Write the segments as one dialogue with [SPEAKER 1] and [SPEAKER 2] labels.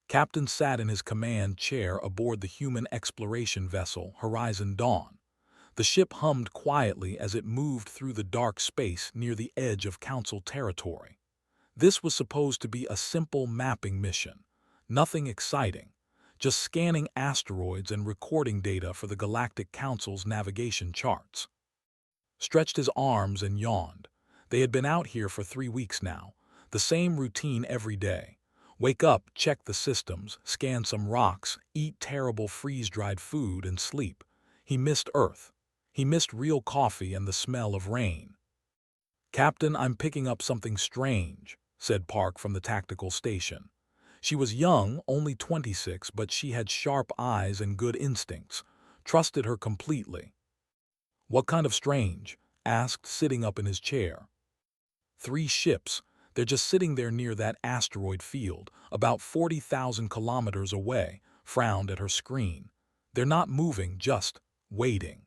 [SPEAKER 1] Captain sat in his command chair aboard the human exploration vessel Horizon Dawn. The ship hummed quietly as it moved through the dark space near the edge of Council territory. This was supposed to be a simple mapping mission. Nothing exciting, just scanning asteroids and recording data for the Galactic Council's navigation charts. Stretched his arms and yawned. They had been out here for 3 weeks now, the same routine every day. Wake up, check the systems, scan some rocks, eat terrible freeze-dried food, and sleep. He missed Earth. He missed real coffee and the smell of rain. "Captain, I'm picking up something strange," said Park from the tactical station. She was young, only 26, but she had sharp eyes and good instincts. Trusted her completely. "What kind of strange?" asked, sitting up in his chair. "3 ships. They're just sitting there near that asteroid field, about 40,000 kilometers away," frowned at her screen. "They're not moving, just waiting."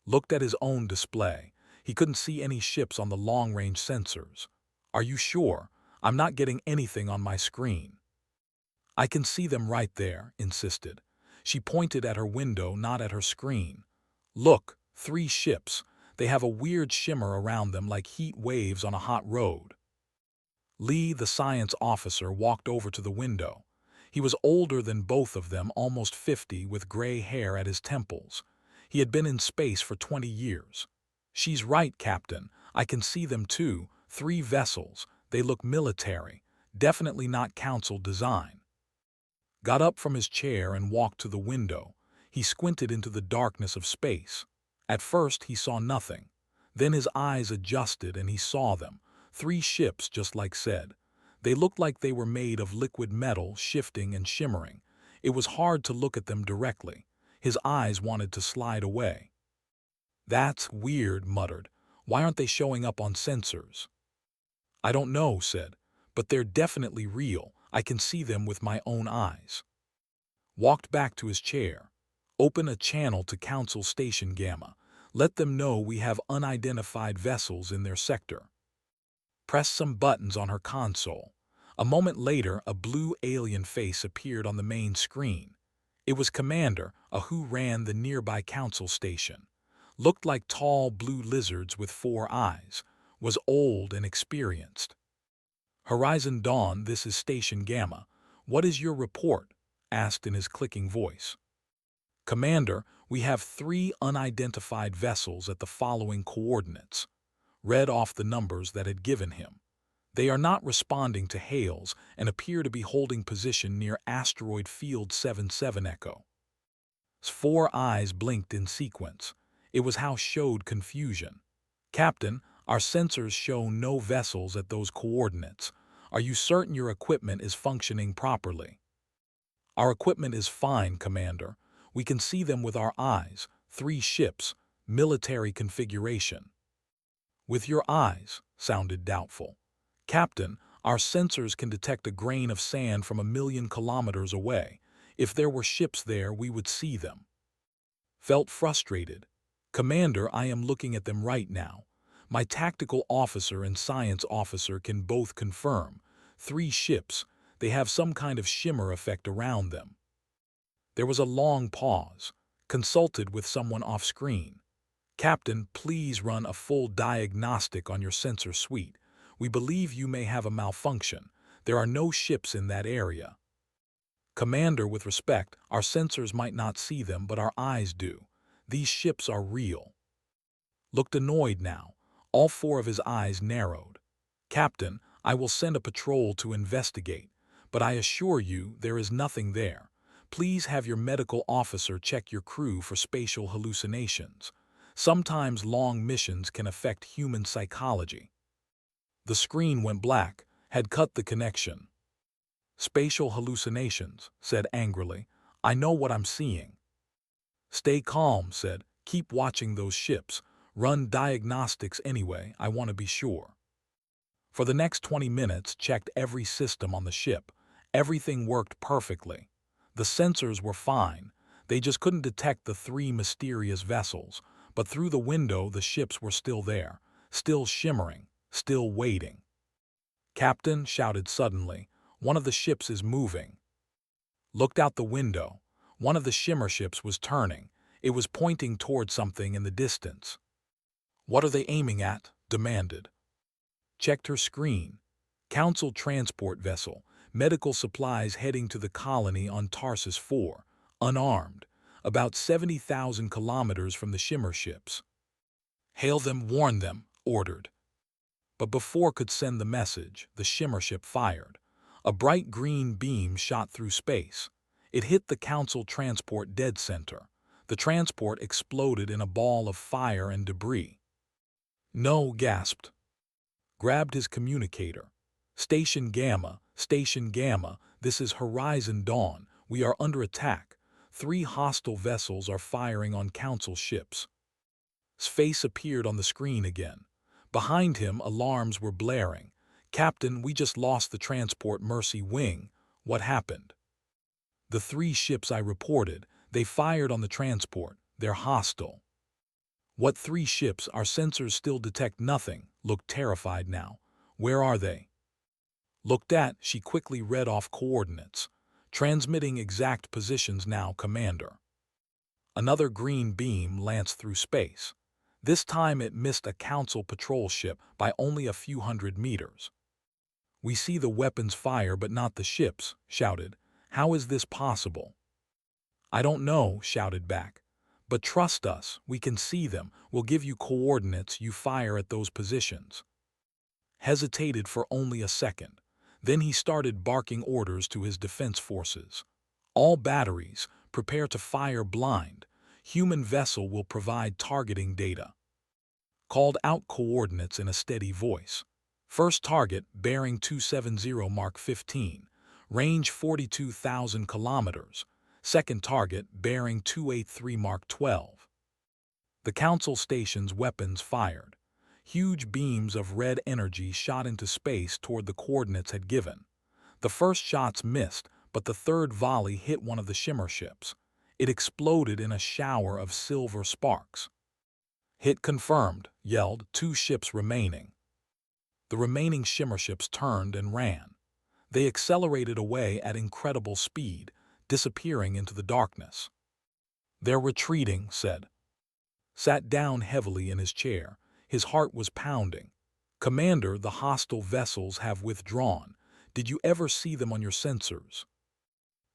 [SPEAKER 1] Looked at his own display. He couldn't see any ships on the long-range sensors. "Are you sure? I'm not getting anything on my screen." "I can see them right there," insisted. She pointed at her window, not at her screen. "Look, 3 ships. They have a weird shimmer around them like heat waves on a hot road." Lee, the science officer, walked over to the window. He was older than both of them, almost 50, with gray hair at his temples. He had been in space for 20 years. "She's right, Captain. I can see them too. 3 vessels. They look military. Definitely not Council design." Got up from his chair and walked to the window. He squinted into the darkness of space. At first he saw nothing. Then his eyes adjusted and he saw them. 3 ships, just like said. They looked like they were made of liquid metal, shifting and shimmering. It was hard to look at them directly. His eyes wanted to slide away. "That's weird," muttered. "Why aren't they showing up on sensors?" "I don't know," said. "But they're definitely real. I can see them with my own eyes." Walked back to his chair. "Open a channel to Council Station Gamma. Let them know we have unidentified vessels in their sector." Pressed some buttons on her console. A moment later, a blue alien face appeared on the main screen. It was Commander, who ran the nearby Council station. Looked like tall blue lizards with 4 eyes. Was old and experienced. "Horizon Dawn, this is Station Gamma. What is your report?" asked in his clicking voice. "Commander, we have 3 unidentified vessels at the following coordinates." Read off the numbers that had given him. "They are not responding to hails and appear to be holding position near asteroid field 77 Echo." 4 eyes blinked in sequence. It was how showed confusion. "Captain, our sensors show no vessels at those coordinates. Are you certain your equipment is functioning properly?" "Our equipment is fine, Commander. We can see them with our eyes. 3 ships, military configuration." "With your eyes?" sounded doubtful. "Captain, our sensors can detect a grain of sand from 1,000,000 kilometers away. If there were ships there, we would see them." Felt frustrated. "Commander, I am looking at them right now. My tactical officer and science officer can both confirm. 3 ships. They have some kind of shimmer effect around them." There was a long pause. Consulted with someone off-screen. "Captain, please run a full diagnostic on your sensor suite. We believe you may have a malfunction. There are no ships in that area." "Commander, with respect, our sensors might not see them, but our eyes do. These ships are real." Looked annoyed now. All 4 of his eyes narrowed. "Captain, I will send a patrol to investigate, but I assure you there is nothing there. Please have your medical officer check your crew for spatial hallucinations. Sometimes long missions can affect human psychology." The screen went black, had cut the connection. "Spatial hallucinations," said angrily. "I know what I'm seeing." "Stay calm," said. "Keep watching those ships. Run diagnostics anyway, I want to be sure." For the next 20 minutes, checked every system on the ship. Everything worked perfectly. The sensors were fine. They just couldn't detect the 3 mysterious vessels. But through the window, the ships were still there, still shimmering, still waiting. "Captain," shouted suddenly, "one of the ships is moving." Looked out the window. One of the shimmer ships was turning. It was pointing toward something in the distance. "What are they aiming at?" demanded. Checked her screen. Council transport vessel. Medical supplies heading to the colony on Tarsus 4. Unarmed. About 70,000 kilometers from the shimmer ships. "Hail them, warn them," ordered. But before could send the message, the shimmer ship fired. A bright green beam shot through space. It hit the Council transport dead center. The transport exploded in a ball of fire and debris. "No," gasped. Grabbed his communicator. Station Gamma, this is Horizon Dawn. We are under attack. 3 hostile vessels are firing on Council ships." His face appeared on the screen again. Behind him, alarms were blaring. "Captain, we just lost the transport Mercy Wing. What happened?" "The 3 ships I reported, they fired on the transport. They're hostile." "What 3 ships? Our sensors still detect nothing." Looked terrified now. "Where are they?" Looked at, she quickly read off coordinates. "Transmitting exact positions now, Commander." Another green beam lanced through space. This time it missed a Council patrol ship by only a few hundred meters. "We see the weapons fire but not the ships," shouted. "How is this possible?" "I don't know," shouted back. "But trust us, we can see them. We'll give you coordinates, you fire at those positions." Hesitated for only a second. Then he started barking orders to his defense forces. "All batteries, prepare to fire blind. Human vessel will provide targeting data." Called out coordinates in a steady voice. "First target, bearing 270 Mark 15. Range 42,000 kilometers. Second target, bearing 283 Mark 12. The Council station's weapons fired. Huge beams of red energy shot into space toward the coordinates had given. The first shots missed, but the third volley hit one of the shimmer ships. It exploded in a shower of silver sparks. "Hit confirmed," yelled. 2 ships remaining. The remaining shimmer ships turned and ran. They accelerated away at incredible speed, disappearing into the darkness. "They're retreating," said. Sat down heavily in his chair. His heart was pounding. "Commander, the hostile vessels have withdrawn. Did you ever see them on your sensors?"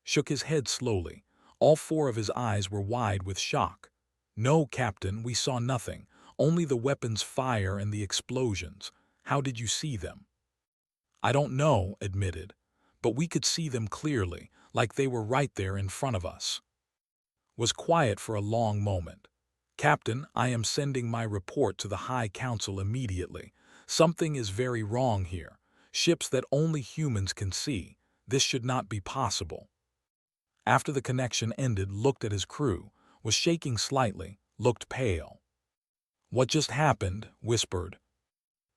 [SPEAKER 1] Shook his head slowly. All 4 of his eyes were wide with shock. "No, Captain, we saw nothing. Only the weapons fire and the explosions. How did you see them?" "I don't know," admitted. "But we could see them clearly, like they were right there in front of us." Was quiet for a long moment. "Captain, I am sending my report to the High Council immediately. Something is very wrong here. Ships that only humans can see. This should not be possible." After the connection ended, looked at his crew, was shaking slightly, looked pale. "What just happened?" whispered.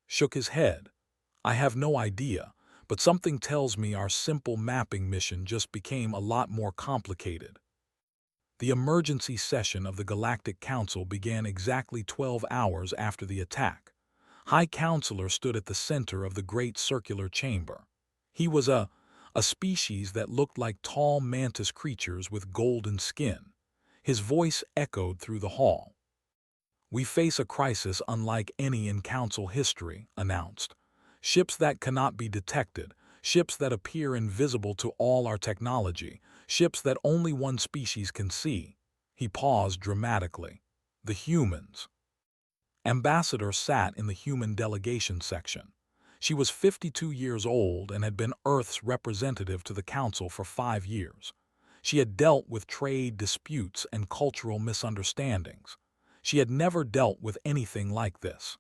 [SPEAKER 1] Shook his head. "I have no idea, but something tells me our simple mapping mission just became a lot more complicated." The emergency session of the Galactic Council began exactly 12 hours after the attack. High Counselor stood at the center of the great circular chamber. He was a species that looked like tall mantis creatures with golden skin. His voice echoed through the hall. "We face a crisis unlike any in Council history," announced. "Ships that cannot be detected, ships that appear invisible to all our technology, ships that only one species can see." He paused dramatically. "The humans." Ambassador sat in the human delegation section. She was 52 years old and had been Earth's representative to the Council for 5 years. She had dealt with trade disputes and cultural misunderstandings. She had never dealt with anything like this.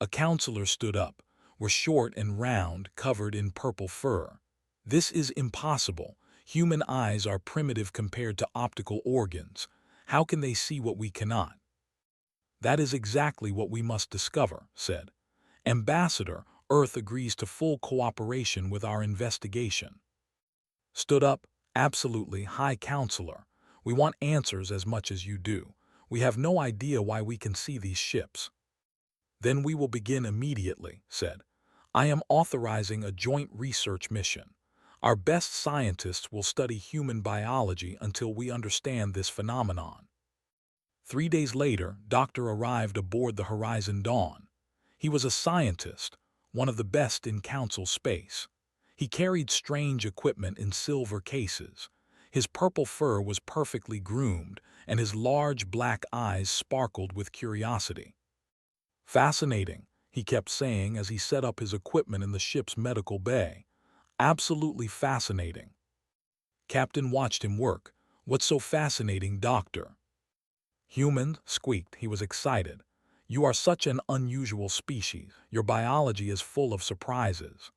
[SPEAKER 1] A counselor stood up, were short and round, covered in purple fur. "This is impossible. Human eyes are primitive compared to optical organs. How can they see what we cannot?" "That is exactly what we must discover," said. "Ambassador, Earth agrees to full cooperation with our investigation." Stood up. "Absolutely, High Counselor. We want answers as much as you do. We have no idea why we can see these ships." "Then we will begin immediately," said. "I am authorizing a joint research mission. Our best scientists will study human biology until we understand this phenomenon. 3 days later, Doctor arrived aboard the Horizon Dawn. He was a scientist, one of the best in Council space. He carried strange equipment in silver cases. His purple fur was perfectly groomed, and his large black eyes sparkled with curiosity. "Fascinating," he kept saying as he set up his equipment in the ship's medical bay. "Absolutely fascinating." Captain watched him work. "What's so fascinating, Doctor?" "Human," squeaked. He was excited. "You are such an unusual species. Your biology is full of surprises."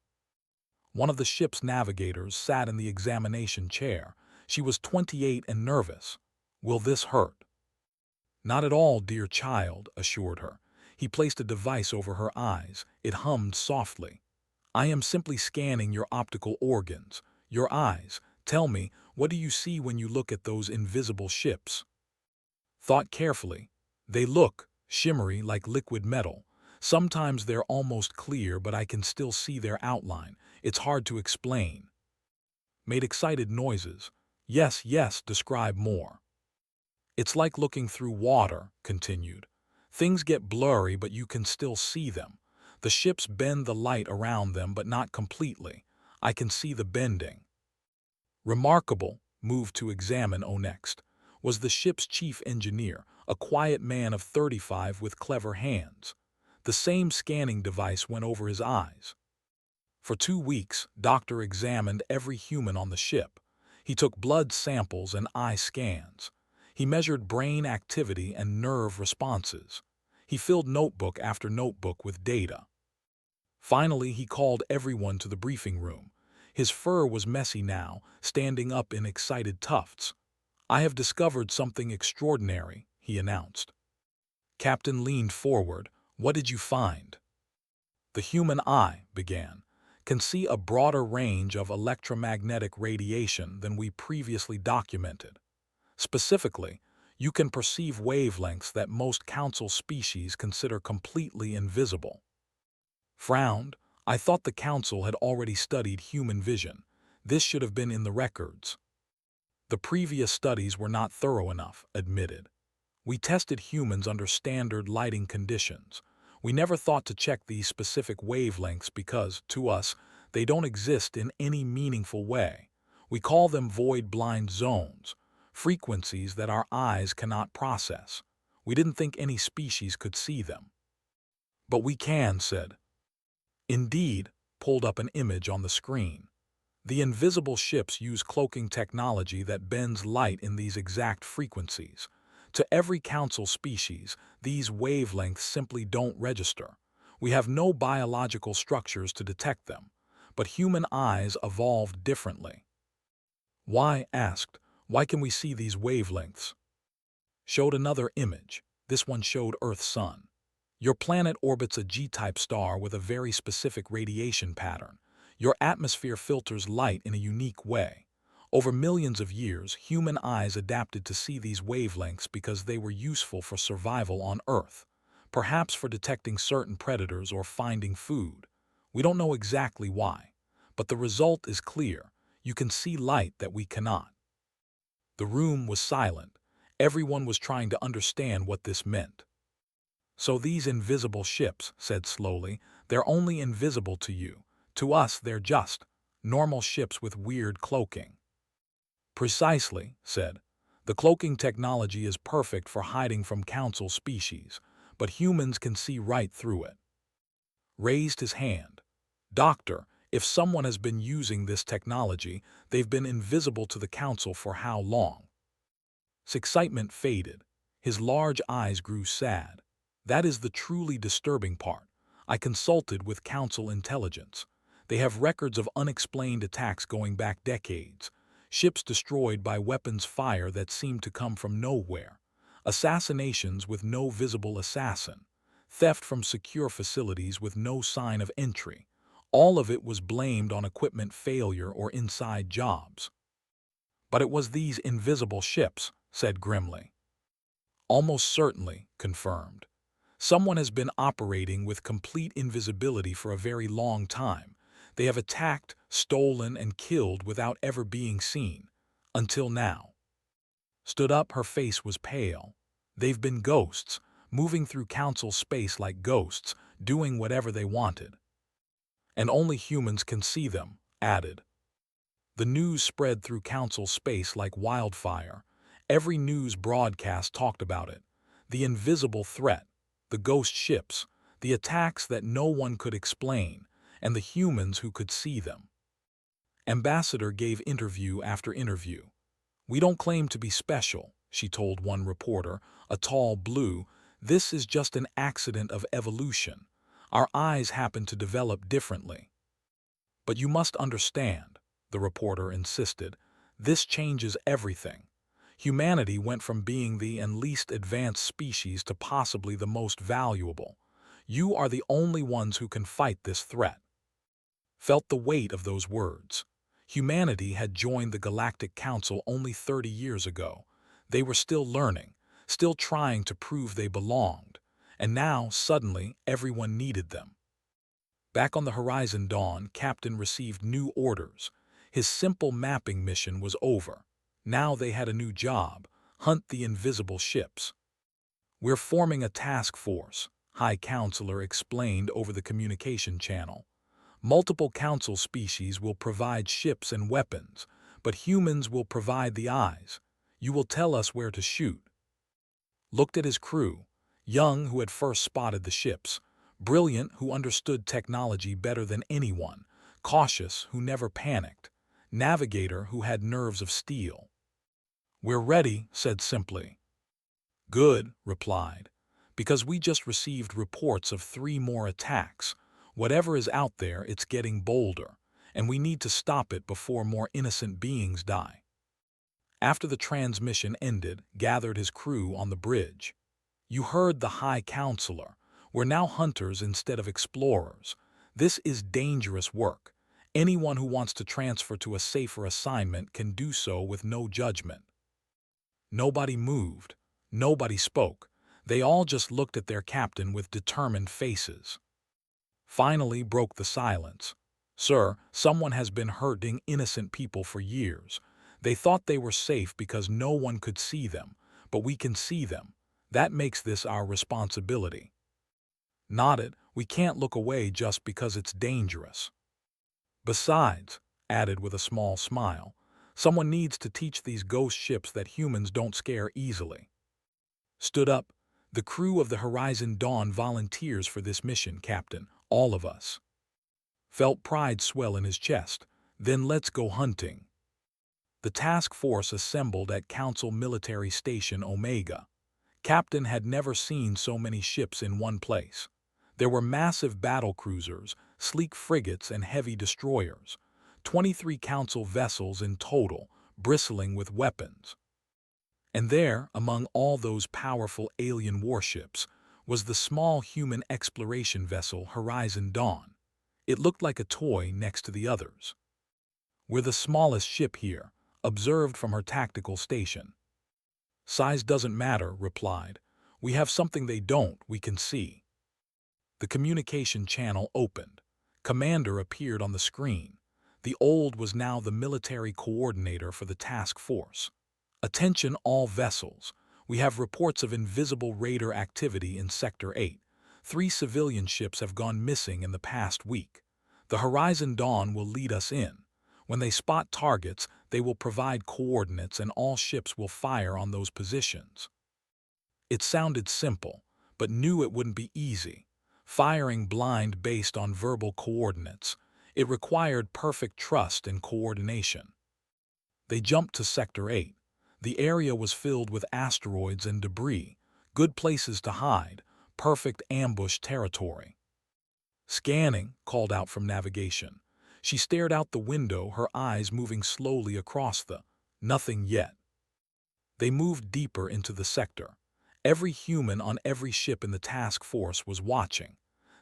[SPEAKER 1] One of the ship's navigators sat in the examination chair. She was 28 and nervous. "Will this hurt?" "Not at all, dear child," assured her. He placed a device over her eyes. It hummed softly. "I am simply scanning your optical organs, your eyes. Tell me, what do you see when you look at those invisible ships?" Thought carefully. "They look shimmery like liquid metal. Sometimes they're almost clear, but I can still see their outline. It's hard to explain." Made excited noises. "Yes, yes, describe more." "It's like looking through water," continued. "Things get blurry, but you can still see them. The ships bend the light around them, but not completely. I can see the bending." "Remarkable," moved to examine next, was the ship's chief engineer, a quiet man of 35 with clever hands. The same scanning device went over his eyes. For 2 weeks, Doctor examined every human on the ship. He took blood samples and eye scans. He measured brain activity and nerve responses. He filled notebook after notebook with data. Finally, he called everyone to the briefing room. His fur was messy now, standing up in excited tufts. "I have discovered something extraordinary," he announced. Captain leaned forward. "What did you find?" "The human eye," began, "can see a broader range of electromagnetic radiation than we previously documented. Specifically, you can perceive wavelengths that most council species consider completely invisible." Frowned. "I thought the council had already studied human vision. This should have been in the records." "The previous studies were not thorough enough," admitted. "We tested humans under standard lighting conditions. We never thought to check these specific wavelengths because, to us, they don't exist in any meaningful way. We call them void-blind zones, frequencies that our eyes cannot process. We didn't think any species could see them." "But we can," said. Indeed, pulled up an image on the screen. "The invisible ships use cloaking technology that bends light in these exact frequencies. To every council species, these wavelengths simply don't register. We have no biological structures to detect them, but human eyes evolved differently." "Why?" asked. "Why can we see these wavelengths?" Showed another image. This one showed Earth's sun. "Your planet orbits a G-type star with a very specific radiation pattern. Your atmosphere filters light in a unique way. Over millions of years, human eyes adapted to see these wavelengths because they were useful for survival on Earth, perhaps for detecting certain predators or finding food. We don't know exactly why, but the result is clear. You can see light that we cannot." The room was silent. Everyone was trying to understand what this meant. "So these invisible ships," said slowly, "they're only invisible to you. To us, they're just normal ships with weird cloaking." "Precisely," said. "The cloaking technology is perfect for hiding from council species, but humans can see right through it." Raised his hand. "Doctor, if someone has been using this technology, they've been invisible to the council for how long?" His excitement faded. His large eyes grew sad. "That is the truly disturbing part. I consulted with council intelligence. They have records of unexplained attacks going back decades. Ships destroyed by weapons fire that seemed to come from nowhere. Assassinations with no visible assassin. Theft from secure facilities with no sign of entry. All of it was blamed on equipment failure or inside jobs." "But it was these invisible ships," said grimly. "Almost certainly," confirmed. "Someone has been operating with complete invisibility for a very long time. They have attacked, stolen, and killed without ever being seen. Until now. Stood up, her face was pale. They've been ghosts, moving through council space like ghosts, doing whatever they wanted. And only humans can see them, added. The news spread through council space like wildfire. Every news broadcast talked about it. The invisible threat, the ghost ships, the attacks that no one could explain, and the humans who could see them. Ambassador gave interview after interview. "We don't claim to be special," she told one reporter, a tall blue. "This is just an accident of evolution. Our eyes happen to develop differently." "But you must understand," the reporter insisted, "this changes everything. Humanity went from being the and least advanced species to possibly the most valuable. You are the only ones who can fight this threat." Felt the weight of those words. Humanity had joined the Galactic Council only 30 years ago. They were still learning, still trying to prove they belonged, and now, suddenly, everyone needed them. Back on the Horizon Dawn, Captain received new orders. His simple mapping mission was over. Now they had a new job: hunt the invisible ships. "We're forming a task force," High Counselor explained over the communication channel. "Multiple council species will provide ships and weapons, but humans will provide the eyes. You will tell us where to shoot." Looked at his crew: Young, who had first spotted the ships; Brilliant, who understood technology better than anyone; Cautious, who never panicked; Navigator, who had nerves of steel. "We're ready," said simply. "Good," replied, "because we just received reports of 3 more attacks. Whatever is out there, it's getting bolder, and we need to stop it before more innocent beings die." After the transmission ended, gathered his crew on the bridge. "You heard the High Counselor. We're now hunters instead of explorers. This is dangerous work. Anyone who wants to transfer to a safer assignment can do so with no judgment." Nobody moved. Nobody spoke. They all just looked at their captain with determined faces. Finally broke the silence. "Sir, someone has been hurting innocent people for years. They thought they were safe because no one could see them, but we can see them. That makes this our responsibility." Nodded. "We can't look away just because it's dangerous. Besides," added with a small smile, "someone needs to teach these ghost ships that humans don't scare easily." Stood up. "The crew of the Horizon Dawn volunteers for this mission, Captain. All of us." Felt pride swell in his chest. "Then let's go hunting." The task force assembled at Council Military Station Omega. Captain had never seen so many ships in one place. There were massive battlecruisers, sleek frigates, and heavy destroyers. 23 council vessels in total, bristling with weapons. And there, among all those powerful alien warships, was the small human exploration vessel Horizon Dawn. It looked like a toy next to the others. "We're the smallest ship here," observed from her tactical station. "Size doesn't matter," replied. "We have something they don't, we can see." The communication channel opened. Commander appeared on the screen. The old was now the military coordinator for the task force. "Attention all vessels. We have reports of invisible raider activity in Sector 8. 3 civilian ships have gone missing in the past week. The Horizon Dawn will lead us in. When they spot targets, they will provide coordinates and all ships will fire on those positions." It sounded simple, but knew it wouldn't be easy. Firing blind based on verbal coordinates. It required perfect trust and coordination. They jumped to Sector 8. The area was filled with asteroids and debris, good places to hide, perfect ambush territory. "Scanning," called out from navigation. She stared out the window, her eyes moving slowly across the nothing yet. They moved deeper into the sector. Every human on every ship in the task force was watching.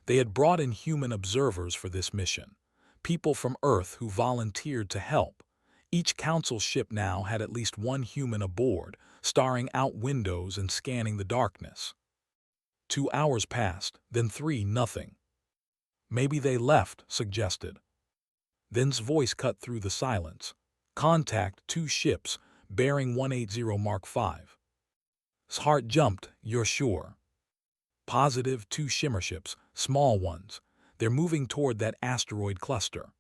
[SPEAKER 1] They had brought in human observers for this mission, people from Earth who volunteered to help. Each council ship now had at least 1 human aboard, staring out windows and scanning the darkness. 2 hours passed, then 3, nothing. "Maybe they left," suggested. Then's voice cut through the silence. "Contact 2 ships, bearing 180 Mark 5. His heart jumped. "You're sure?" "Positive, 2 shimmer ships, small ones. They're moving toward that asteroid cluster."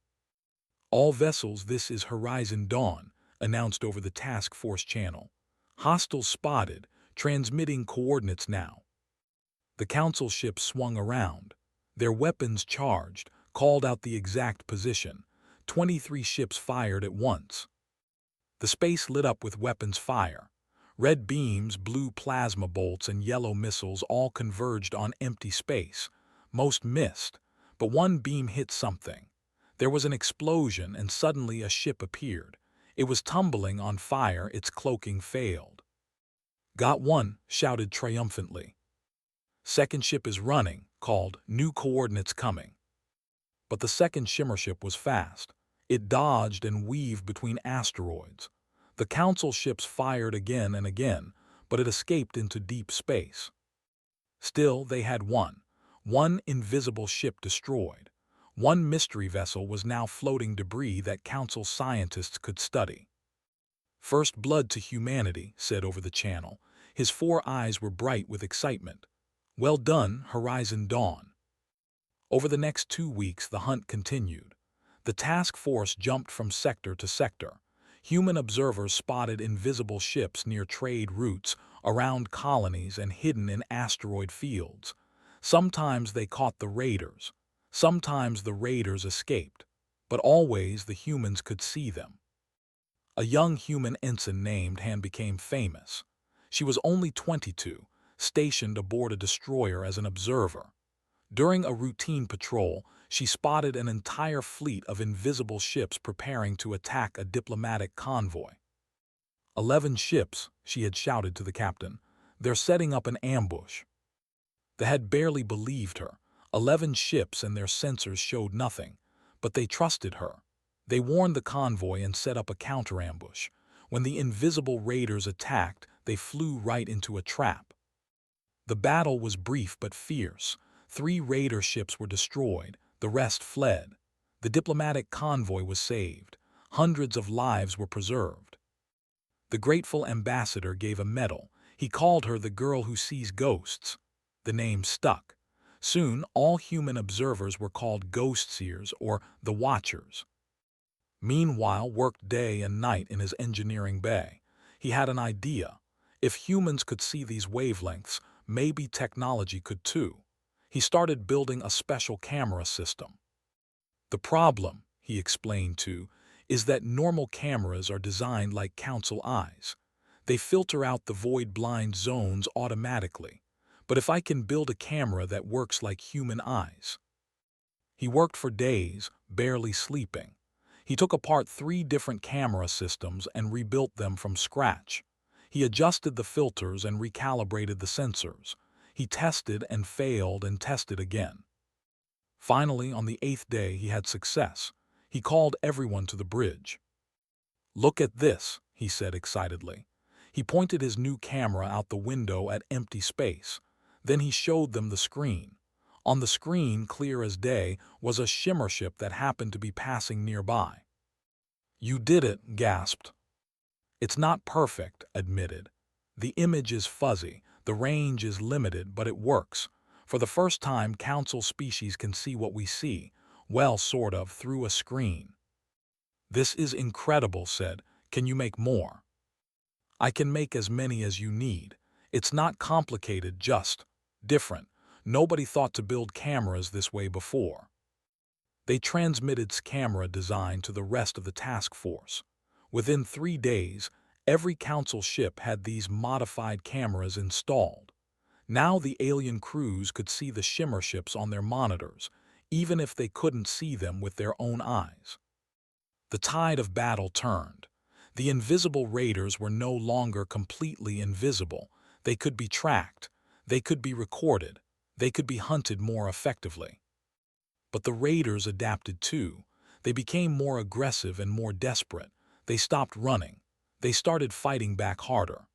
[SPEAKER 1] "All vessels, this is Horizon Dawn," announced over the task force channel. "Hostiles spotted, transmitting coordinates now." The council ships swung around. Their weapons charged, called out the exact position. 23 ships fired at once. The space lit up with weapons fire. Red beams, blue plasma bolts, and yellow missiles all converged on empty space. Most missed, but one beam hit something. There was an explosion, and suddenly a ship appeared. It was tumbling on fire, its cloaking failed. "Got one," shouted triumphantly. "Second ship is running," called, "New coordinates coming." But the second shimmer ship was fast. It dodged and weaved between asteroids. The council ships fired again and again, but it escaped into deep space. Still, they had won. One invisible ship destroyed. One mystery vessel was now floating debris that council scientists could study. "First blood to humanity," said over the channel. His 4 eyes were bright with excitement. "Well done, Horizon Dawn." Over the next 2 weeks, the hunt continued. The task force jumped from sector to sector. Human observers spotted invisible ships near trade routes, around colonies, and hidden in asteroid fields. Sometimes they caught the raiders. Sometimes the raiders escaped. But always the humans could see them. A young human ensign named Han became famous. She was only 22, stationed aboard a destroyer as an observer. During a routine patrol, she spotted an entire fleet of invisible ships preparing to attack a diplomatic convoy. 11 ships, she had shouted to the captain. "They're setting up an ambush." The head barely believed her. 11 ships and their sensors showed nothing. But they trusted her. They warned the convoy and set up a counter-ambush. When the invisible raiders attacked, they flew right into a trap. The battle was brief but fierce. 3 raider ships were destroyed, the rest fled. The diplomatic convoy was saved. Hundreds of lives were preserved. The grateful ambassador gave a medal. He called her the girl who sees ghosts. The name stuck. Soon, all human observers were called ghost seers or the Watchers. Meanwhile, worked day and night in his engineering bay. He had an idea. If humans could see these wavelengths, maybe technology could too. He started building a special camera system. "The problem," he explained to, "is that normal cameras are designed like council eyes. They filter out the void-blind zones automatically. But if I can build a camera that works like human eyes..." He worked for days, barely sleeping. He took apart 3 different camera systems and rebuilt them from scratch. He adjusted the filters and recalibrated the sensors. He tested and failed and tested again. Finally, on the 8th day, he had success. He called everyone to the bridge. "Look at this," he said excitedly. He pointed his new camera out the window at empty space. Then he showed them the screen. On the screen, clear as day, was a shimmer ship that happened to be passing nearby. "You did it," gasped. "It's not perfect," admitted. "The image is fuzzy, the range is limited, but it works. For the first time, council species can see what we see, well, sort of, through a screen." "This is incredible," said. "Can you make more?" "I can make as many as you need. It's not complicated, just different. Nobody thought to build cameras this way before." They transmitted camera design to the rest of the task force. Within 3 days, every council ship had these modified cameras installed. Now the alien crews could see the shimmer ships on their monitors, even if they couldn't see them with their own eyes. The tide of battle turned. The invisible raiders were no longer completely invisible. They could be tracked. They could be recorded. They could be hunted more effectively. But the raiders adapted too. They became more aggressive and more desperate. They stopped running. They started fighting back harder.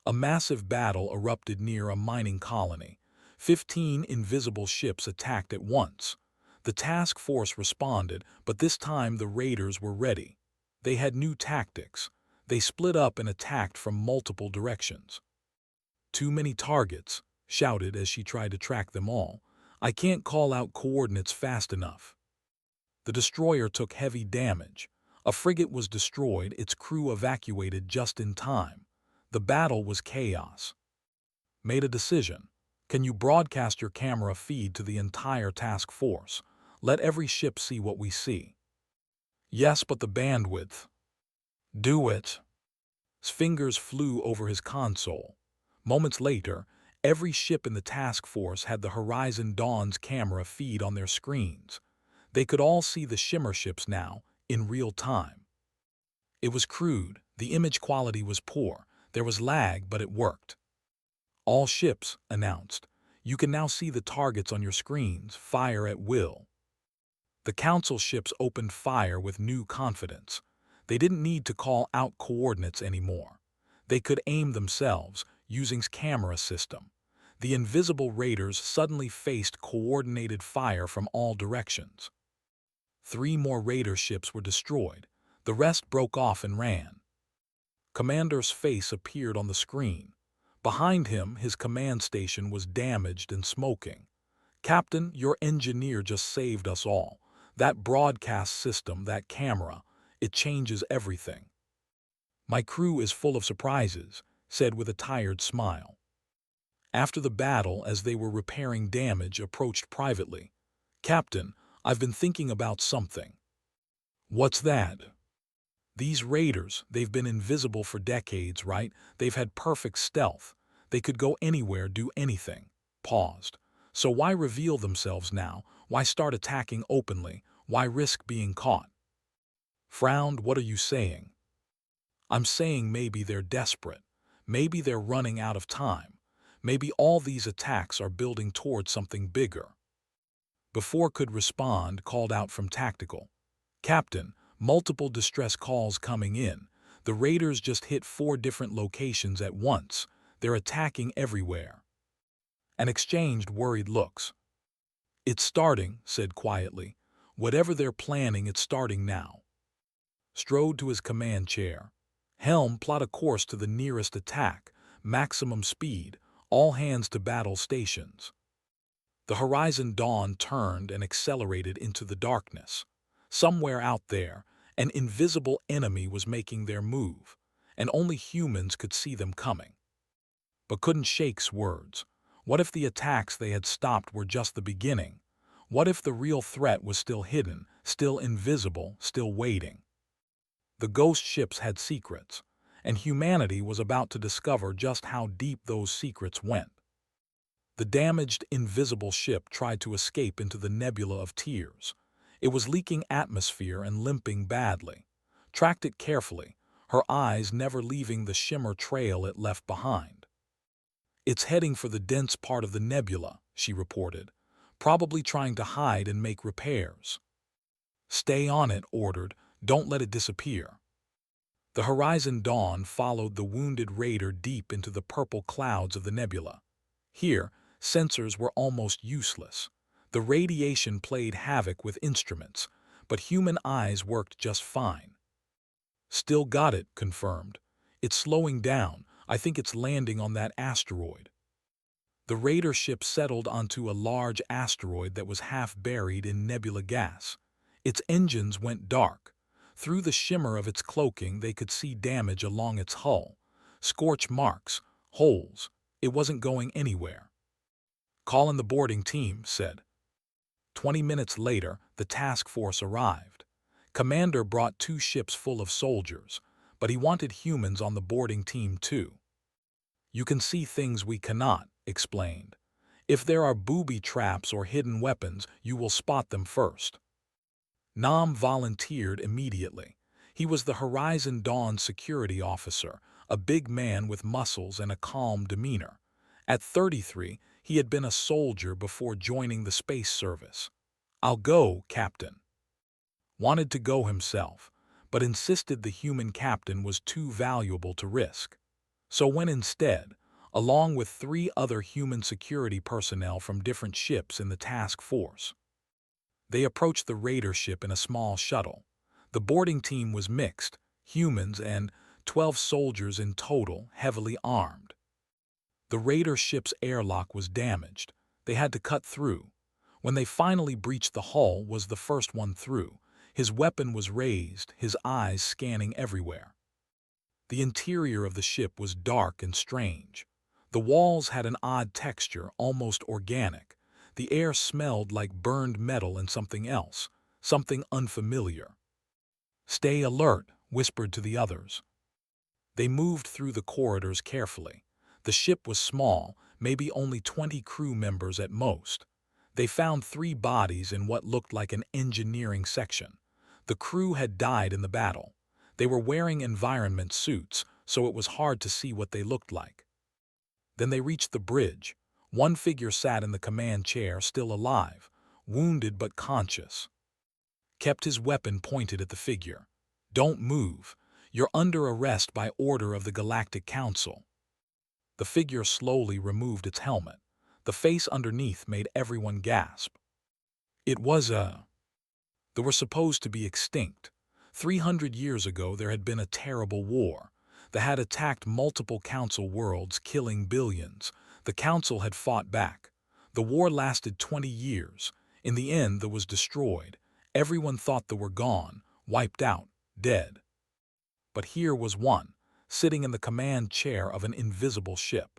[SPEAKER 1] A massive battle erupted near a mining colony. 15 invisible ships attacked at once. The task force responded, but this time the raiders were ready. They had new tactics. They split up and attacked from multiple directions. "Too many targets," shouted as she tried to track them all. "I can't call out coordinates fast enough." The destroyer took heavy damage. A frigate was destroyed, its crew evacuated just in time. The battle was chaos. "Made a decision. Can you broadcast your camera feed to the entire task force? Let every ship see what we see." "Yes, but the bandwidth." "Do it." His fingers flew over his console. Moments later, every ship in the task force had the Horizon Dawn's camera feed on their screens. They could all see the shimmer ships now, in real time. It was crude, the image quality was poor, there was lag, but it worked. "All ships," announced. "You can now see the targets on your screens, fire at will." The Council ships opened fire with new confidence. They didn't need to call out coordinates anymore. They could aim themselves, using camera system. The invisible raiders suddenly faced coordinated fire from all directions. 3 more raider ships were destroyed. The rest broke off and ran. Commander's face appeared on the screen. Behind him, his command station was damaged and smoking. "Captain, your engineer just saved us all. That broadcast system, that camera, it changes everything." "My crew is full of surprises," said with a tired smile. After the battle, as they were repairing damage, approached privately. "Captain, I've been thinking about something." "What's that?" "These raiders, they've been invisible for decades, right? They've had perfect stealth. They could go anywhere, do anything." Paused. "So why reveal themselves now? Why start attacking openly? Why risk being caught?" Frowned. "What are you saying?" "I'm saying maybe they're desperate. Maybe they're running out of time. Maybe all these attacks are building towards something bigger." Before could respond, called out from tactical. "Captain, multiple distress calls coming in. The raiders just hit 4 different locations at once. They're attacking everywhere." And exchanged worried looks. "It's starting," said quietly. "Whatever they're planning, it's starting now." Strode to his command chair. "Helm, plot a course to the nearest attack. Maximum speed. All hands to battle stations." The Horizon Dawn turned and accelerated into the darkness. Somewhere out there, an invisible enemy was making their move, and only humans could see them coming. But couldn't shake's words. What if the attacks they had stopped were just the beginning? What if the real threat was still hidden, still invisible, still waiting? The ghost ships had secrets, and humanity was about to discover just how deep those secrets went. The damaged, invisible ship tried to escape into the nebula of tears. It was leaking atmosphere and limping badly. Tracked it carefully, her eyes never leaving the shimmer trail it left behind. "It's heading for the dense part of the nebula," she reported, "probably trying to hide and make repairs." "Stay on it," ordered. "Don't let it disappear." The Horizon Dawn followed the wounded raider deep into the purple clouds of the nebula. Here, sensors were almost useless. The radiation played havoc with instruments, but human eyes worked just fine. "Still got it," confirmed. "It's slowing down. I think it's landing on that asteroid." The raider ship settled onto a large asteroid that was half buried in nebula gas. Its engines went dark. Through the shimmer of its cloaking, they could see damage along its hull. Scorch marks, holes. It wasn't going anywhere. "Call in the boarding team," said. 20 minutes later, the task force arrived. Commander brought 2 ships full of soldiers, but he wanted humans on the boarding team too. "You can see things we cannot," explained. "If there are booby traps or hidden weapons, you will spot them first." Nam volunteered immediately. He was the Horizon Dawn security officer, a big man with muscles and a calm demeanor. At 33, he had been a soldier before joining the space service. "I'll go, Captain." Wanted to go himself, but insisted the human captain was too valuable to risk. So went instead, along with 3 other human security personnel from different ships in the task force. They approached the raider ship in a small shuttle. The boarding team was mixed, humans and 12 soldiers in total, heavily armed. The raider ship's airlock was damaged. They had to cut through. When they finally breached the hull, was the first one through. His weapon was raised, his eyes scanning everywhere. The interior of the ship was dark and strange. The walls had an odd texture, almost organic. The air smelled like burned metal and something else, something unfamiliar. "Stay alert," whispered to the others. They moved through the corridors carefully. The ship was small, maybe only 20 crew members at most. They found 3 bodies in what looked like an engineering section. The crew had died in the battle. They were wearing environment suits, so it was hard to see what they looked like. Then they reached the bridge. One figure sat in the command chair, still alive, wounded but conscious. Kept his weapon pointed at the figure. "Don't move. You're under arrest by order of the Galactic Council." The figure slowly removed its helmet. The face underneath made everyone gasp. It was a... They were supposed to be extinct. 300 years ago there had been a terrible war that had attacked multiple council worlds, killing billions. The council had fought back. The war lasted 20 years. In the end, they was destroyed. Everyone thought they were gone, wiped out, dead. But here was one, sitting in the command chair of an invisible ship.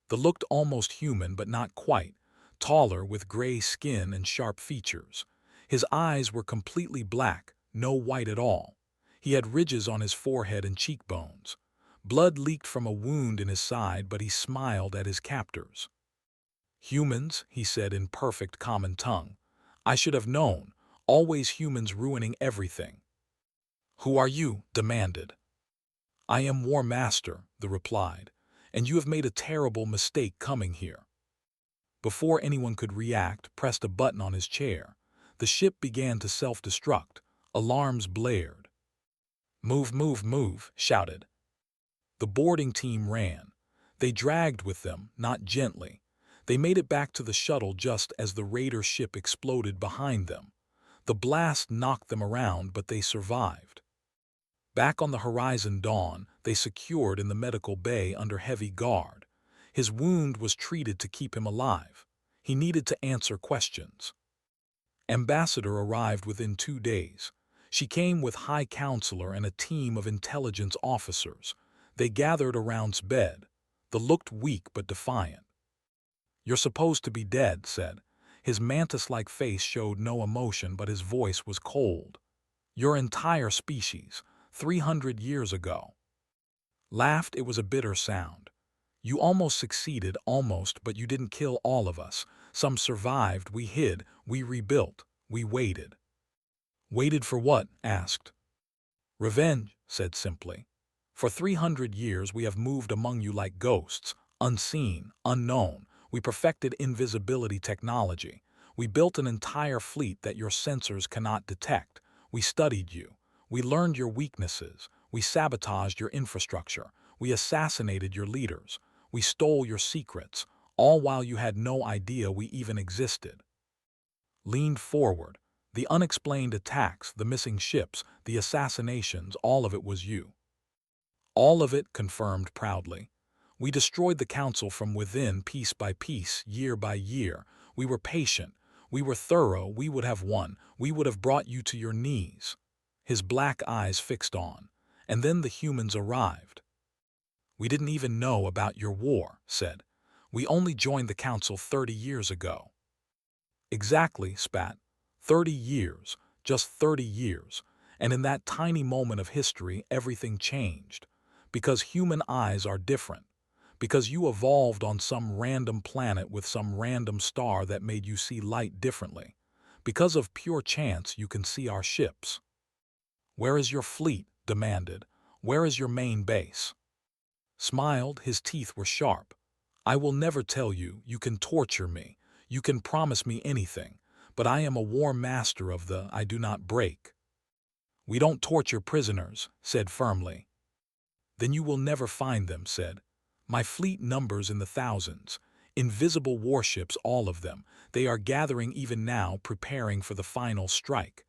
[SPEAKER 1] They looked almost human, but not quite, taller with gray skin and sharp features. His eyes were completely black, no white at all. He had ridges on his forehead and cheekbones. Blood leaked from a wound in his side, but he smiled at his captors. "Humans," he said in perfect common tongue. "I should have known. Always humans ruining everything." "Who are you?" demanded. "I am War Master," they replied, "and you have made a terrible mistake coming here." Before anyone could react, pressed a button on his chair. The ship began to self-destruct. Alarms blared. "Move, move, move," shouted. The boarding team ran. They dragged with them, not gently. They made it back to the shuttle just as the raider ship exploded behind them. The blast knocked them around, but they survived. Back on the horizon Dawn, they secured in the medical bay under heavy guard. His wound was treated to keep him alive. He needed to answer questions. Ambassador arrived within 2 days. She came with High Counselor and a team of intelligence officers. They gathered around his bed. They looked weak but defiant. "You're supposed to be dead," said. His mantis-like face showed no emotion, but his voice was cold. "Your entire species, 300 years ago." Laughed, it was a bitter sound. "You almost succeeded, almost, but you didn't kill all of us. Some survived, we hid, we rebuilt, we waited." "Waited for what?" asked. "Revenge," said simply. "For 300 years we have moved among you like ghosts, unseen, unknown. We perfected invisibility technology. We built an entire fleet that your sensors cannot detect. We studied you. We learned your weaknesses. We sabotaged your infrastructure. We assassinated your leaders. We stole your secrets, all while you had no idea we even existed." Leaned forward. "The unexplained attacks, the missing ships, the assassinations, all of it was you." "All of it," confirmed proudly. "We destroyed the council from within, piece by piece, year by year. We were patient. We were thorough. We would have won. We would have brought you to your knees." His black eyes fixed on. "And then the humans arrived." "We didn't even know about your war," said. "We only joined the council 30 years ago." "Exactly," spat. 30 years, just 30 years. And in that tiny moment of history, everything changed. Because human eyes are different. Because you evolved on some random planet with some random star that made you see light differently. Because of pure chance, you can see our ships." "Where is your fleet?" demanded. "Where is your main base?" Smiled, his teeth were sharp. "I will never tell you. You can torture me. You can promise me anything. But I am a war master of the I do not break." "We don't torture prisoners," said firmly. "Then you will never find them," said. "My fleet numbers in the thousands. Invisible warships, all of them. They are gathering even now, preparing for the final strike.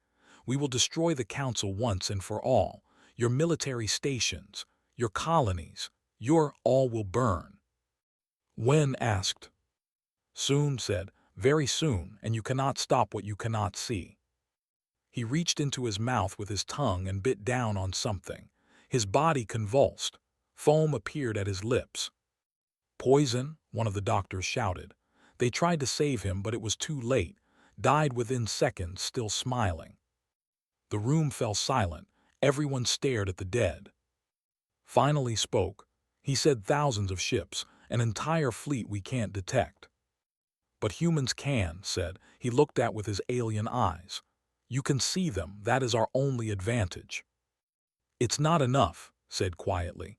[SPEAKER 1] We will destroy the Council once and for all. Your military stations, your colonies, your all will burn. Wen asked. Soon, said, very soon, and you cannot stop what you cannot see. He reached into his mouth with his tongue and bit down on something. His body convulsed. Foam appeared at his lips. Poison, one of the doctors shouted. They tried to save him, but it was too late. Died within seconds, still smiling. The room fell silent. Everyone stared at the dead. Finally spoke. He said thousands of ships, an entire fleet we can't detect. But humans can, said. He looked at with his alien eyes. You can see them, that is our only advantage. It's not enough, said quietly.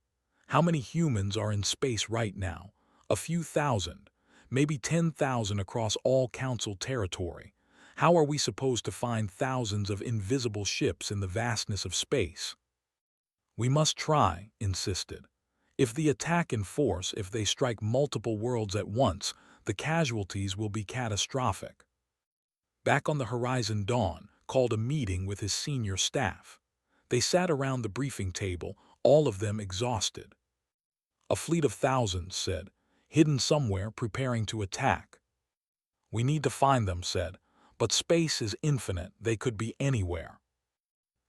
[SPEAKER 1] How many humans are in space right now? A few thousand, maybe 10,000 across all Council territory. How are we supposed to find thousands of invisible ships in the vastness of space? We must try, insisted. If they attack in force, if they strike multiple worlds at once, the casualties will be catastrophic. Back on the horizon, Dawn called a meeting with his senior staff. They sat around the briefing table, all of them exhausted. A fleet of thousands, said, hidden somewhere, preparing to attack. We need to find them, said, but space is infinite, they could be anywhere.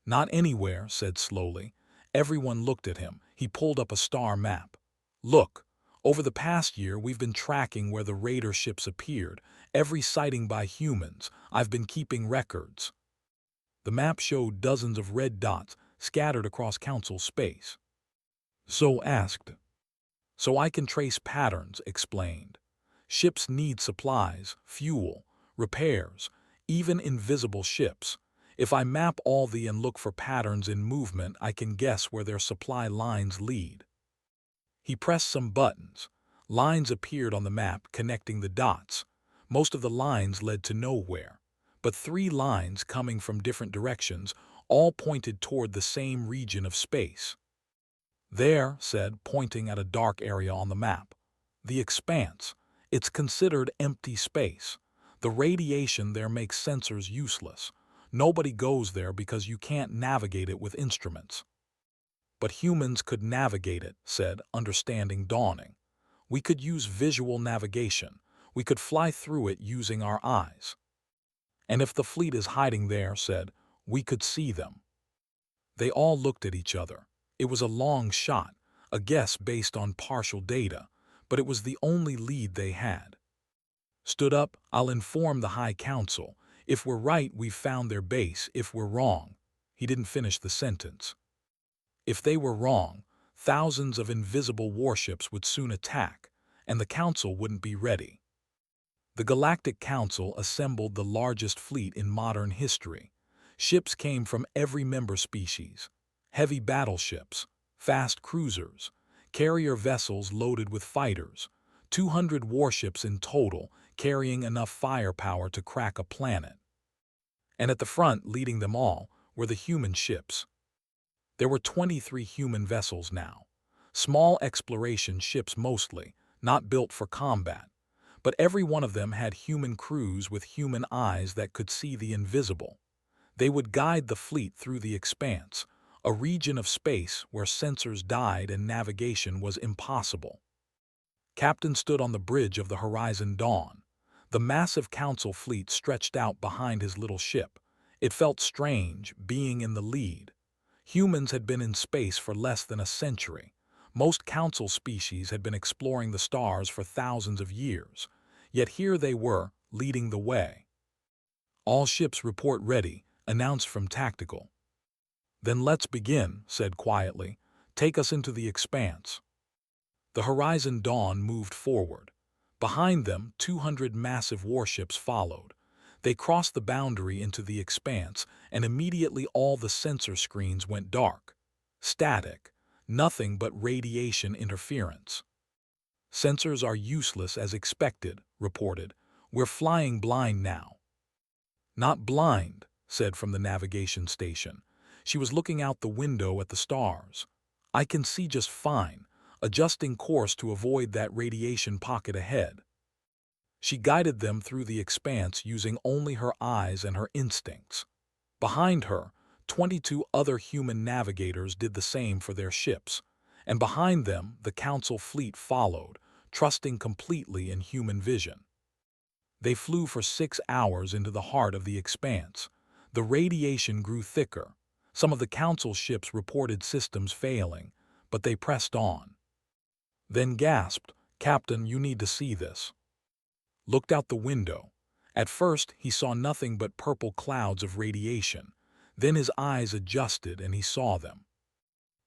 [SPEAKER 1] Not anywhere, said slowly. Everyone looked at him. He pulled up a star map. Look, over the past year we've been tracking where the raider ships appeared, every sighting by humans. I've been keeping records. The map showed dozens of red dots scattered across Council space. So asked. So I can trace patterns, explained. Ships need supplies, fuel, repairs, even invisible ships. If I map all the and look for patterns in movement, I can guess where their supply lines lead. He pressed some buttons. Lines appeared on the map connecting the dots. Most of the lines led to nowhere, but 3 lines coming from different directions all pointed toward the same region of space. There, said, pointing at a dark area on the map. The expanse. It's considered empty space. The radiation there makes sensors useless. Nobody goes there because you can't navigate it with instruments. But humans could navigate it, said, understanding dawning. We could use visual navigation. We could fly through it using our eyes. And if the fleet is hiding there, said, we could see them. They all looked at each other. It was a long shot, a guess based on partial data, but it was the only lead they had. Stood up, I'll inform the High Council. If we're right, we've found their base. If we're wrong, he didn't finish the sentence. If they were wrong, thousands of invisible warships would soon attack, and the Council wouldn't be ready. The Galactic Council assembled the largest fleet in modern history. Ships came from every member species. Heavy battleships, fast cruisers, carrier vessels loaded with fighters, 200 warships in total, carrying enough firepower to crack a planet. And at the front, leading them all, were the human ships. There were 23 human vessels now. Small exploration ships mostly, not built for combat. But every one of them had human crews with human eyes that could see the invisible. They would guide the fleet through the expanse, a region of space where sensors died and navigation was impossible. Captain stood on the bridge of the Horizon Dawn. The massive Council fleet stretched out behind his little ship. It felt strange, being in the lead. Humans had been in space for less than a century. Most Council species had been exploring the stars for thousands of years. Yet here they were, leading the way. All ships report ready, announced from Tactical. Then let's begin, said quietly. Take us into the expanse. The Horizon Dawn moved forward. Behind them, 200 massive warships followed. They crossed the boundary into the expanse, and immediately all the sensor screens went dark. Static. Nothing but radiation interference. Sensors are useless as expected, reported. We're flying blind now. Not blind, said from the navigation station. She was looking out the window at the stars. I can see just fine, adjusting course to avoid that radiation pocket ahead. She guided them through the expanse using only her eyes and her instincts. Behind her, 22 other human navigators did the same for their ships, and behind them the Council fleet followed, trusting completely in human vision. They flew for 6 hours into the heart of the expanse. The radiation grew thicker. Some of the Council ships reported systems failing, but they pressed on. Then gasped, "Captain, you need to see this." Looked out the window. At first, he saw nothing but purple clouds of radiation. Then his eyes adjusted and he saw them.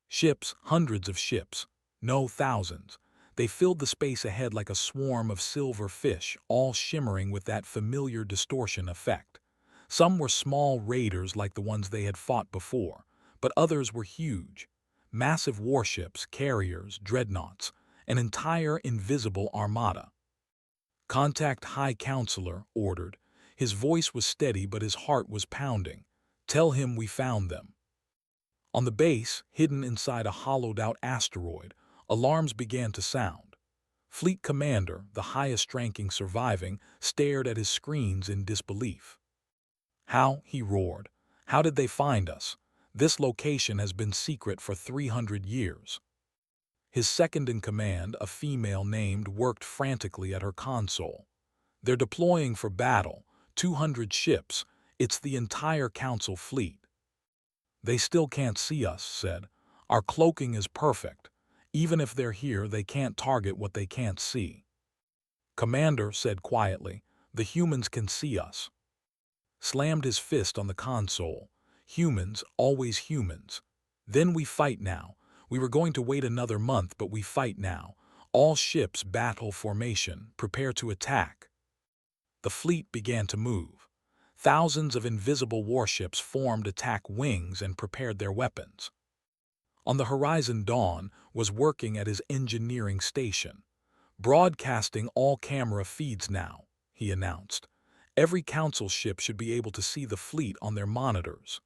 [SPEAKER 1] Ships, hundreds of ships. No, thousands. They filled the space ahead like a swarm of silver fish, all shimmering with that familiar distortion effect. Some were small raiders like the ones they had fought before, but others were huge. Massive warships, carriers, dreadnoughts, an entire invisible armada. "Contact High Counselor," ordered. His voice was steady but his heart was pounding. "Tell him we found them." On the base, hidden inside a hollowed-out asteroid, alarms began to sound. Fleet Commander, the highest-ranking surviving, stared at his screens in disbelief. "How?" he roared. "How did they find us? This location has been secret for 300 years." His second-in-command, a female named, worked frantically at her console. "They're deploying for battle. 200 ships. It's the entire Council fleet." "They still can't see us," said. "Our cloaking is perfect. Even if they're here, they can't target what they can't see." "Commander," said quietly, "the humans can see us." Slammed his fist on the console. "Humans, always humans. Then we fight now. We were going to wait another month, but we fight now. All ships battle formation, prepare to attack." The fleet began to move. Thousands of invisible warships formed attack wings and prepared their weapons. On the horizon, Dawn was working at his engineering station. "Broadcasting all camera feeds now," he announced. "Every Council ship should be able to see the fleet on their monitors."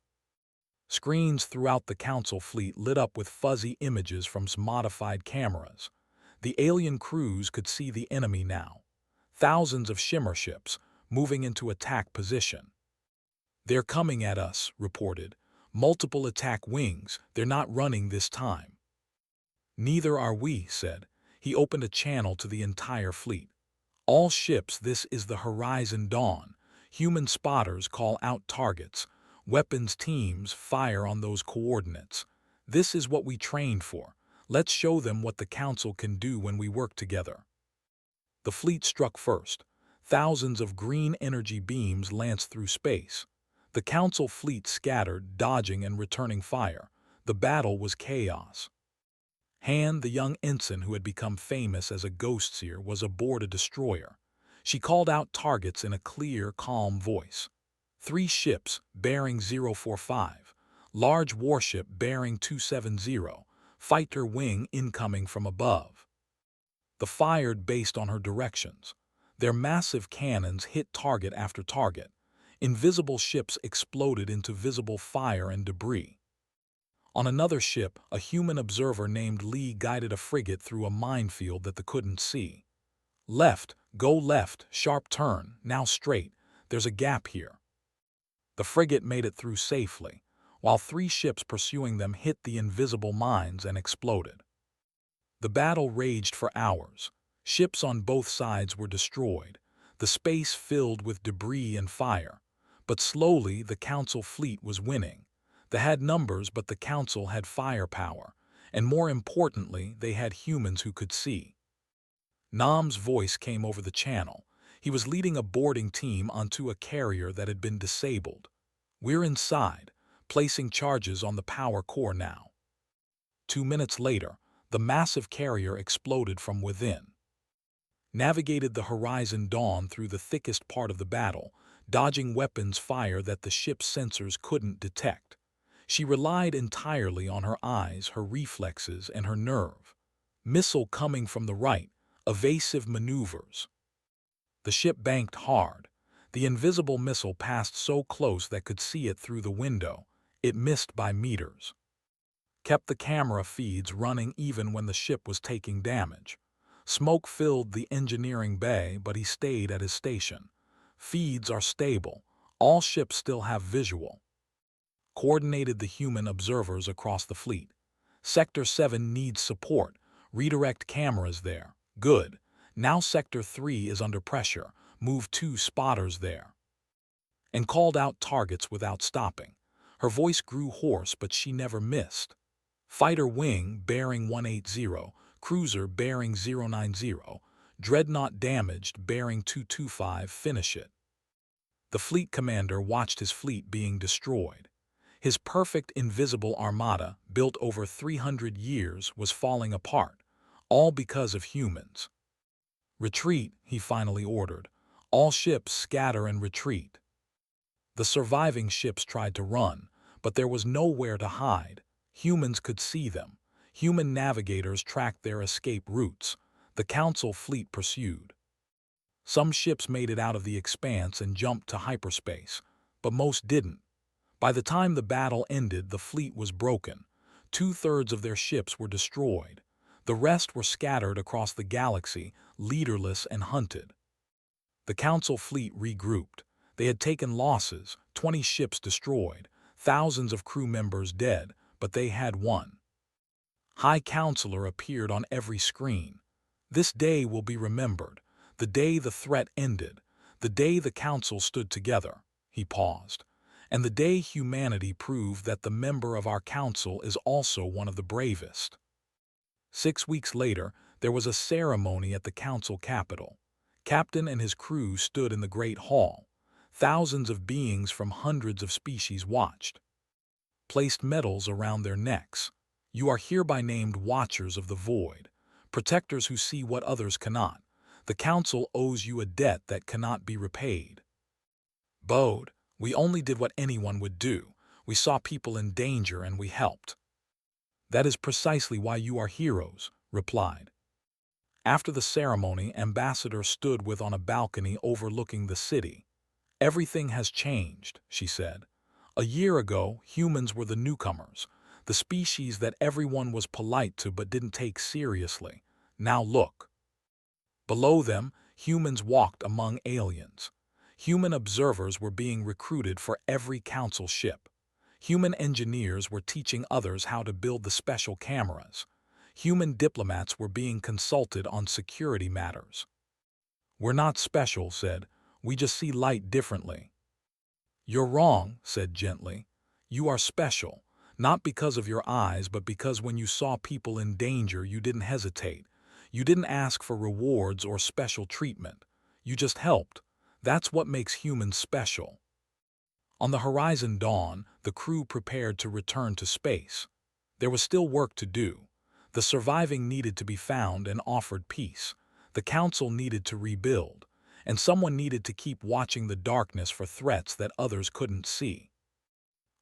[SPEAKER 1] Screens throughout the Council fleet lit up with fuzzy images from modified cameras. The alien crews could see the enemy now. Thousands of shimmer ships, moving into attack position. "They're coming at us," reported. "Multiple attack wings. They're not running this time." "Neither are we," said. He opened a channel to the entire fleet. "All ships, this is the Horizon Dawn. Human spotters call out targets. Weapons teams fire on those coordinates. This is what we trained for. Let's show them what the Council can do when we work together." The fleet struck first. Thousands of green energy beams lanced through space. The Council fleet scattered, dodging and returning fire. The battle was chaos. Han, the young ensign who had become famous as a ghost seer, was aboard a destroyer. She called out targets in a clear, calm voice. 3 ships, bearing 045. Large warship bearing 270. Fighter wing incoming from above. The fired based on her directions. Their massive cannons hit target after target. Invisible ships exploded into visible fire and debris. On another ship, a human observer named Lee guided a frigate through a minefield that they couldn't see. "Left, go left, sharp turn, now straight. There's a gap here." The frigate made it through safely, while 3 ships pursuing them hit the invisible mines and exploded. The battle raged for hours. Ships on both sides were destroyed, the space filled with debris and fire. But slowly the Council fleet was winning. They had numbers, but the Council had firepower, and more importantly, they had humans who could see. Nam's voice came over the channel. He was leading a boarding team onto a carrier that had been disabled. "We're inside, placing charges on the power core now." 2 minutes later, the massive carrier exploded from within. Navigated the Horizon Dawn through the thickest part of the battle, dodging weapons fire that the ship's sensors couldn't detect. She relied entirely on her eyes, her reflexes, and her nerve. Missile coming from the right, evasive maneuvers. The ship banked hard. The invisible missile passed so close that could see it through the window. It missed by meters. Kept the camera feeds running even when the ship was taking damage. Smoke filled the engineering bay, but he stayed at his station. Feeds are stable. All ships still have visual. Coordinated the human observers across the fleet. Sector 7 needs support. Redirect cameras there. Good. Now Sector 3 is under pressure. Move 2 spotters there. And called out targets without stopping. Her voice grew hoarse, but she never missed. Fighter wing bearing 180, cruiser bearing 090, dreadnought damaged bearing 225, finish it. The fleet commander watched his fleet being destroyed. His perfect invisible armada, built over 300 years, was falling apart, all because of humans. Retreat, he finally ordered. All ships scatter and retreat. The surviving ships tried to run, but there was nowhere to hide. Humans could see them. Human navigators tracked their escape routes. The Council fleet pursued. Some ships made it out of the expanse and jumped to hyperspace, but most didn't. By the time the battle ended, the fleet was broken. 2/3 of their ships were destroyed. The rest were scattered across the galaxy, leaderless and hunted. The Council fleet regrouped. They had taken losses, 20 ships destroyed, thousands of crew members dead, but they had won. High Counselor appeared on every screen. This day will be remembered, the day the threat ended, the day the Council stood together. He paused. And the day humanity proved that the member of our Council is also one of the bravest. 6 weeks later, there was a ceremony at the Council Capitol. Captain and his crew stood in the Great Hall. Thousands of beings from hundreds of species watched. Placed medals around their necks. You are hereby named Watchers of the Void, protectors who see what others cannot. The Council owes you a debt that cannot be repaid. Bode, we only did what anyone would do. We saw people in danger and we helped. That is precisely why you are heroes, replied. After the ceremony, Ambassador stood on a balcony overlooking the city. Everything has changed, she said. A year ago, humans were the newcomers, the species that everyone was polite to but didn't take seriously. Now look. Below them, humans walked among aliens. Human observers were being recruited for every Council ship. Human engineers were teaching others how to build the special cameras. Human diplomats were being consulted on security matters. We're not special, said. We just see light differently. You're wrong, said gently. You are special, not because of your eyes, but because when you saw people in danger, you didn't hesitate. You didn't ask for rewards or special treatment. You just helped. That's what makes humans special. On the horizon dawn, the crew prepared to return to space. There was still work to do. The surviving needed to be found and offered peace. The Council needed to rebuild, and someone needed to keep watching the darkness for threats that others couldn't see.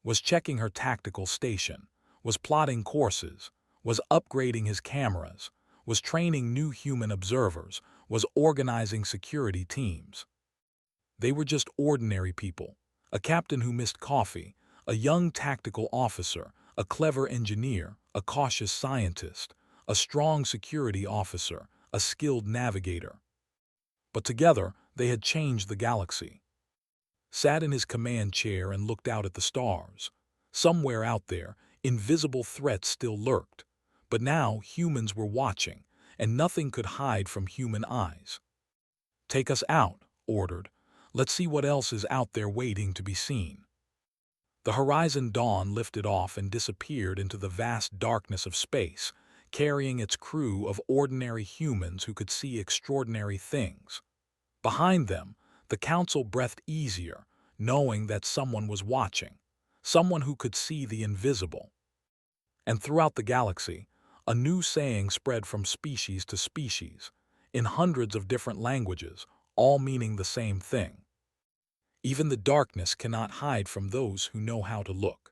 [SPEAKER 1] Was checking her tactical station, was plotting courses, was upgrading his cameras, was training new human observers, was organizing security teams. They were just ordinary people. A captain who missed coffee, a young tactical officer, a clever engineer, a cautious scientist, a strong security officer, a skilled navigator. But together, they had changed the galaxy. Sat in his command chair and looked out at the stars. Somewhere out there, invisible threats still lurked. But now humans were watching, and nothing could hide from human eyes. Take us out, ordered. Let's see what else is out there waiting to be seen. The horizon dawn lifted off and disappeared into the vast darkness of space, carrying its crew of ordinary humans who could see extraordinary things. Behind them, the Council breathed easier, knowing that someone was watching, someone who could see the invisible. And throughout the galaxy, a new saying spread from species to species, in hundreds of different languages, all meaning the same thing. Even the darkness cannot hide from those who know how to look.